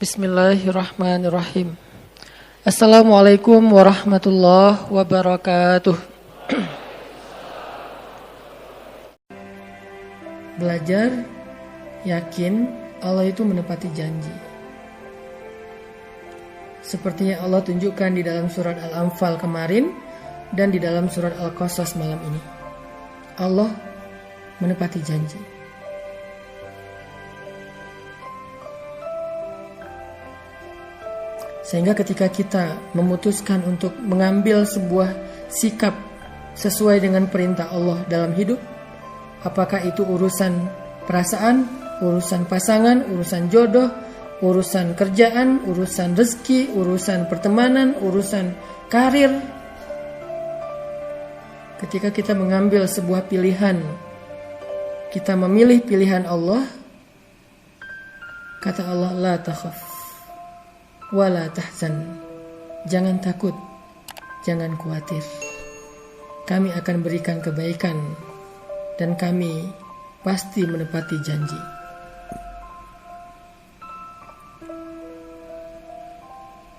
Bismillahirrahmanirrahim. Assalamualaikum warahmatullahi wabarakatuh. Belajar, yakin Allah itu menepati janji. Seperti yang Allah tunjukkan di dalam surat Al-Anfal kemarin dan di dalam surat Al-Qasas malam ini. Allah menepati janji. Sehingga ketika kita memutuskan untuk mengambil sebuah sikap sesuai dengan perintah Allah dalam hidup, apakah itu urusan perasaan, urusan pasangan, urusan jodoh, urusan kerjaan, urusan rezeki, urusan pertemanan, urusan karir. Ketika kita mengambil sebuah pilihan, kita memilih pilihan Allah, kata Allah, la takhaf wala tahzan, jangan takut, jangan khawatir. Kami akan berikan kebaikan dan kami pasti menepati janji.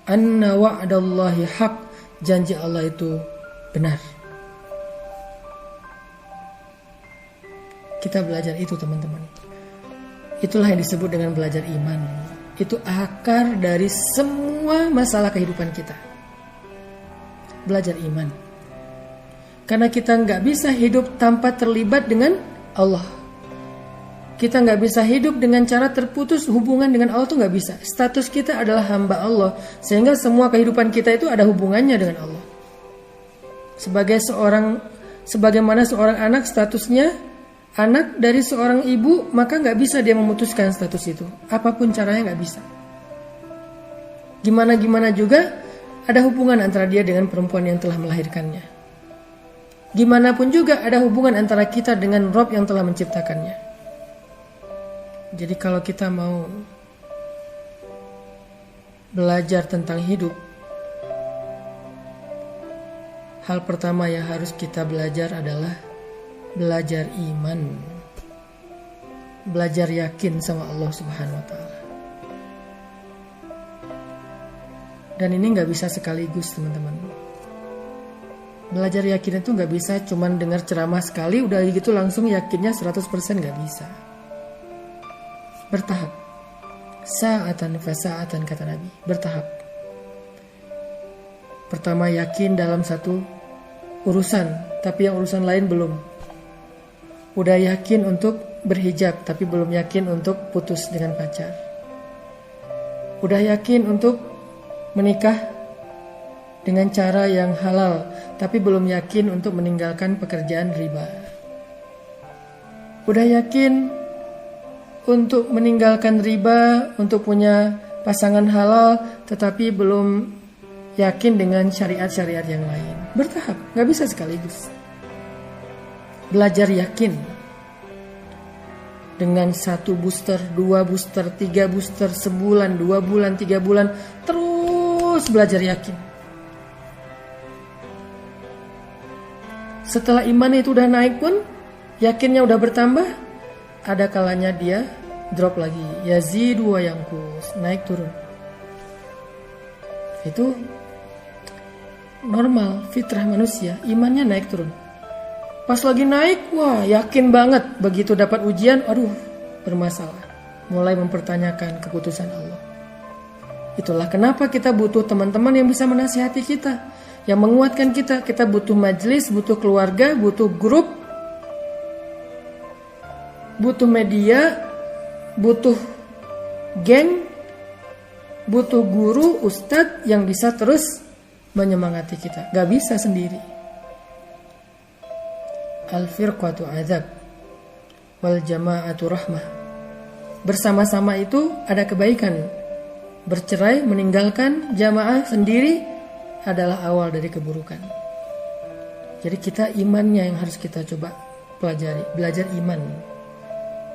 Anna wa'dallahi haq, janji Allah itu benar. Kita belajar itu, teman-teman. Itulah yang disebut dengan belajar iman. Itu akar dari semua masalah kehidupan kita. Belajar iman. Karena kita nggak bisa hidup tanpa terlibat dengan Allah. Kita nggak bisa hidup dengan cara terputus hubungan dengan Allah, tuh nggak bisa. Status kita adalah hamba Allah, sehingga semua kehidupan kita itu ada hubungannya dengan Allah. Sebagaimana seorang anak statusnya anak dari seorang ibu, maka nggak bisa dia memutuskan status itu. Apapun caranya nggak bisa. Gimana juga ada hubungan antara dia dengan perempuan yang telah melahirkannya. Gimana pun juga ada hubungan antara kita dengan Rob yang telah menciptakannya. Jadi kalau kita mau belajar tentang hidup, hal pertama yang harus kita belajar adalah belajar iman, belajar yakin sama Allah Subhanahu wa Ta'ala. Dan ini gak bisa sekaligus, teman-teman. Belajar yakin itu gak bisa cuman dengar ceramah sekali udah gitu langsung yakinnya 100%, gak bisa. Bertahap. Sa'atan fasa'atan, kata Nabi. Bertahap. Pertama yakin dalam satu urusan, tapi yang urusan lain belum. Udah yakin untuk berhijab, tapi belum yakin untuk putus dengan pacar. Udah yakin untuk menikah dengan cara yang halal, tapi belum yakin untuk meninggalkan pekerjaan riba. Udah yakin untuk meninggalkan riba, untuk punya pasangan halal, tetapi belum yakin dengan syariat-syariat yang lain. Bertahap, gak bisa sekaligus. Belajar yakin dengan 1 booster, 2 booster, 3 booster, sebulan, 2 bulan, 3 bulan, terus belajar yakin. Setelah iman itu udah naik pun, yakinnya udah bertambah, ada kalanya dia drop lagi. Yazidu wa yanqus, naik turun. Itu normal, fitrah manusia, imannya naik turun. Pas lagi naik, wah yakin banget. Begitu dapat ujian, aduh bermasalah. Mulai mempertanyakan keputusan Allah. Itulah kenapa kita butuh teman-teman yang bisa menasihati kita, yang menguatkan kita. Kita butuh majelis, butuh keluarga, butuh grup, butuh media, butuh geng, butuh guru, ustadz yang bisa terus menyemangati kita. Gak bisa sendiri. Al-firqatu azab wal jama'atu rahmah. Bersama-sama itu ada kebaikan. Bercerai, meninggalkan jamaah sendiri adalah awal dari keburukan. Jadi kita imannya yang harus kita coba pelajari. Belajar iman.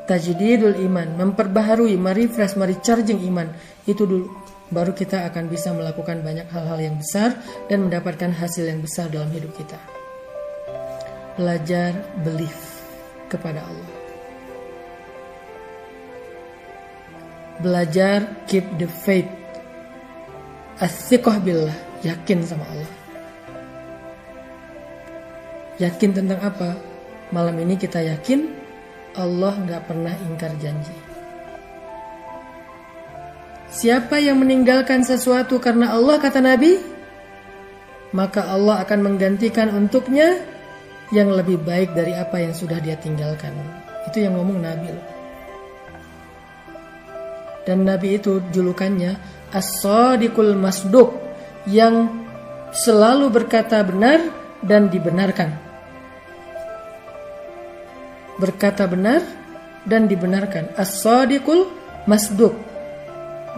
Tajdidul iman, memperbaharui, merefresh, merecharging iman. Itu dulu. Baru kita akan bisa melakukan banyak hal-hal yang besar dan mendapatkan hasil yang besar dalam hidup kita. Belajar belief kepada Allah. belajar keep the faith. As-siqah billah, yakin sama Allah. Yakin tentang apa? Malam ini kita yakin Allah gak pernah ingkar janji. Siapa yang meninggalkan sesuatu karena Allah, kata Nabi, maka Allah akan menggantikan untuknya yang lebih baik dari apa yang sudah dia tinggalkan. Itu yang ngomong Nabi loh. Dan Nabi itu julukannya As-Sadiqul Masduq, yang selalu berkata benar dan dibenarkan. Berkata benar dan dibenarkan. As-Sadiqul Masduq.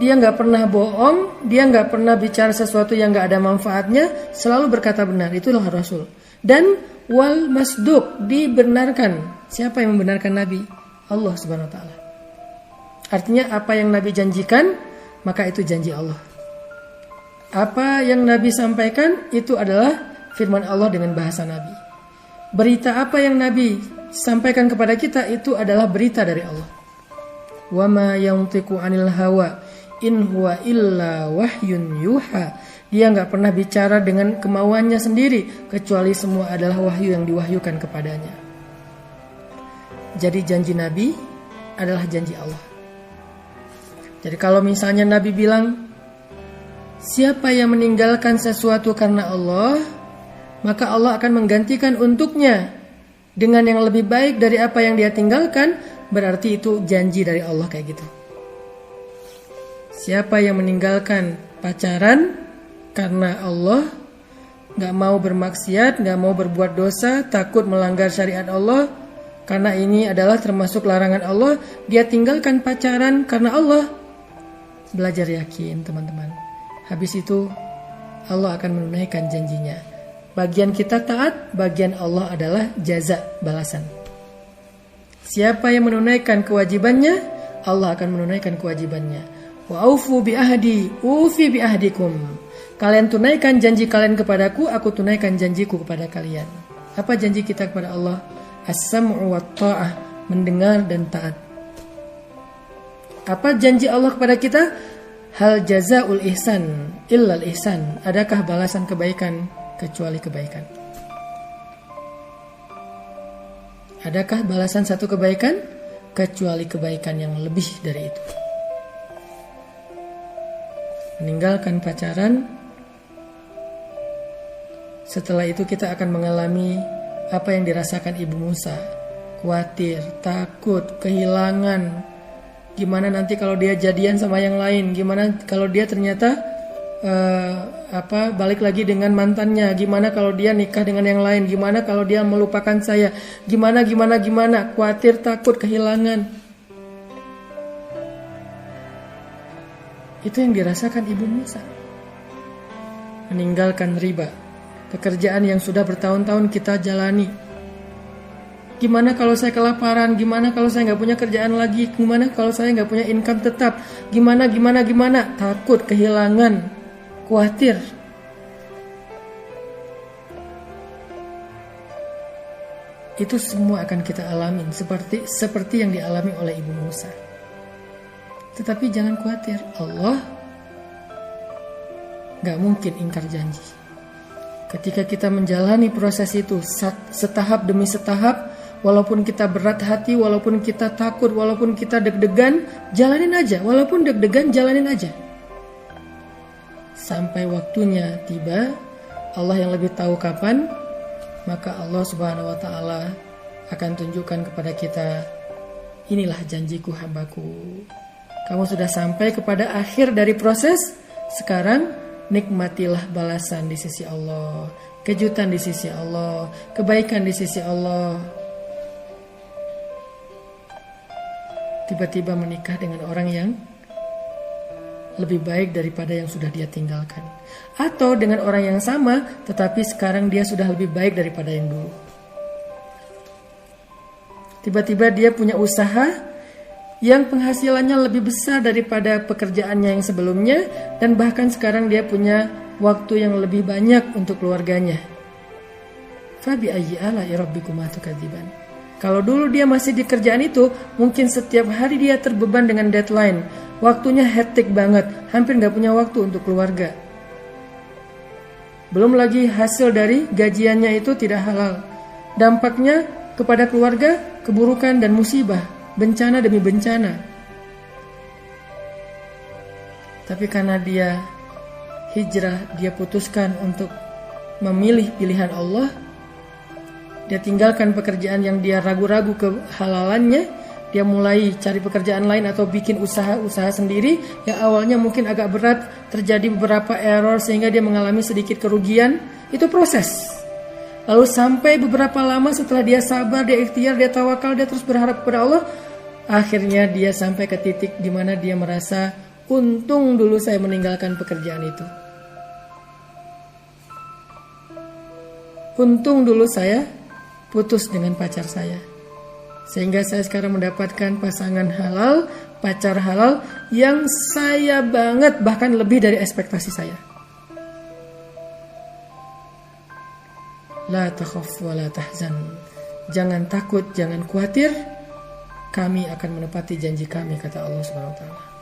Dia gak pernah bohong, dia gak pernah bicara sesuatu yang gak ada manfaatnya, selalu berkata benar. Itulah Rasul. Dan wal masduq, dibenarkan. Siapa yang membenarkan Nabi? Allah Subhanahu wa taala. Artinya apa yang Nabi janjikan, maka itu janji Allah. Apa yang Nabi sampaikan, itu adalah firman Allah dengan bahasa Nabi. Berita apa yang Nabi sampaikan kepada kita, itu adalah berita dari Allah. Wa ma yantiqu 'anil hawa in huwa illa wahyun yuha. Dia gak pernah bicara dengan kemauannya sendiri, kecuali semua adalah wahyu yang diwahyukan kepadanya. Jadi janji Nabi adalah janji Allah. Jadi kalau misalnya Nabi bilang, siapa yang meninggalkan sesuatu karena Allah, maka Allah akan menggantikan untuknya dengan yang lebih baik dari apa yang dia tinggalkan, berarti itu janji dari Allah kayak gitu. Siapa yang meninggalkan pacaran karena Allah, gak mau bermaksiat, gak mau berbuat dosa, takut melanggar syariat Allah, karena ini adalah termasuk larangan Allah, dia tinggalkan pacaran karena Allah. Belajar yakin teman-teman. Habis itu Allah akan menunaikan janjinya. Bagian kita taat, bagian Allah adalah jaza, balasan. Siapa yang menunaikan kewajibannya, Allah akan menunaikan kewajibannya. Wa aufu bi ahdi, ufi bi ahdikum. Kalian tunaikan janji kalian kepadaku, aku tunaikan janjiku kepada kalian. Apa janji kita kepada Allah? As-sam'u wa ta'ah, mendengar dan taat. Apa janji Allah kepada kita? Hal jazaul ihsan illal ihsan. Adakah balasan kebaikan kecuali kebaikan? Adakah balasan satu kebaikan kecuali kebaikan yang lebih dari itu? Meninggalkan pacaran, setelah itu kita akan mengalami apa yang dirasakan Ibu Musa. Khawatir, takut, kehilangan. Gimana nanti kalau dia jadian sama yang lain? Gimana kalau dia ternyata balik lagi dengan mantannya? Gimana kalau dia nikah dengan yang lain? Gimana kalau dia melupakan saya? Gimana? Khawatir, takut, kehilangan. Itu yang dirasakan Ibu Musa. Meninggalkan riba, pekerjaan yang sudah bertahun-tahun kita jalani. Gimana kalau saya kelaparan? Gimana kalau saya gak punya kerjaan lagi? Gimana kalau saya gak punya income tetap? Gimana? Takut, kehilangan, khawatir. Itu semua akan kita alami seperti yang dialami oleh Ibu Musa. Tetapi jangan khawatir, Allah gak mungkin ingkar janji. Ketika kita menjalani proses itu setahap demi setahap, walaupun kita berat hati, walaupun kita takut, walaupun kita deg-degan, jalanin aja. Walaupun deg-degan, jalanin aja. Sampai waktunya tiba, Allah yang lebih tahu kapan, maka Allah Subhanahu wa ta'ala akan tunjukkan kepada kita, inilah janjiku hambaku. Kamu sudah sampai kepada akhir dari proses. Sekarang nikmatilah balasan di sisi Allah, kejutan di sisi Allah, kebaikan di sisi Allah. Tiba-tiba menikah dengan orang yang lebih baik daripada yang sudah dia tinggalkan. Atau dengan orang yang sama, tetapi sekarang dia sudah lebih baik daripada yang dulu. Tiba-tiba dia punya usaha yang penghasilannya lebih besar daripada pekerjaannya yang sebelumnya, dan bahkan sekarang dia punya waktu yang lebih banyak untuk keluarganya. Fabi ayyi ala'i rabbikuma tukadziban. Kalau dulu dia masih di kerjaan itu, mungkin setiap hari dia terbeban dengan deadline. Waktunya hektik banget, hampir gak punya waktu untuk keluarga. Belum lagi hasil dari gajiannya itu tidak halal. Dampaknya kepada keluarga, keburukan dan musibah, bencana demi bencana. Tapi karena dia hijrah, dia putuskan untuk memilih pilihan Allah. Dia tinggalkan pekerjaan yang dia ragu-ragu kehalalannya. Dia mulai cari pekerjaan lain atau bikin usaha sendiri. Yang awalnya mungkin agak berat, terjadi beberapa error sehingga dia mengalami sedikit kerugian. Itu proses. Lalu sampai beberapa lama setelah dia sabar, dia ikhtiar, dia tawakal, dia terus berharap kepada Allah. Akhirnya dia sampai ke titik di mana dia merasa, untung dulu saya meninggalkan pekerjaan itu. Untung dulu saya putus dengan pacar saya. Sehingga saya sekarang mendapatkan pasangan halal, pacar halal yang saya banget, bahkan lebih dari ekspektasi saya. La takhaf wa la tahzan. Jangan takut, jangan khawatir. Kami akan menepati janji kami, kata Allah Subhanahu wa taala.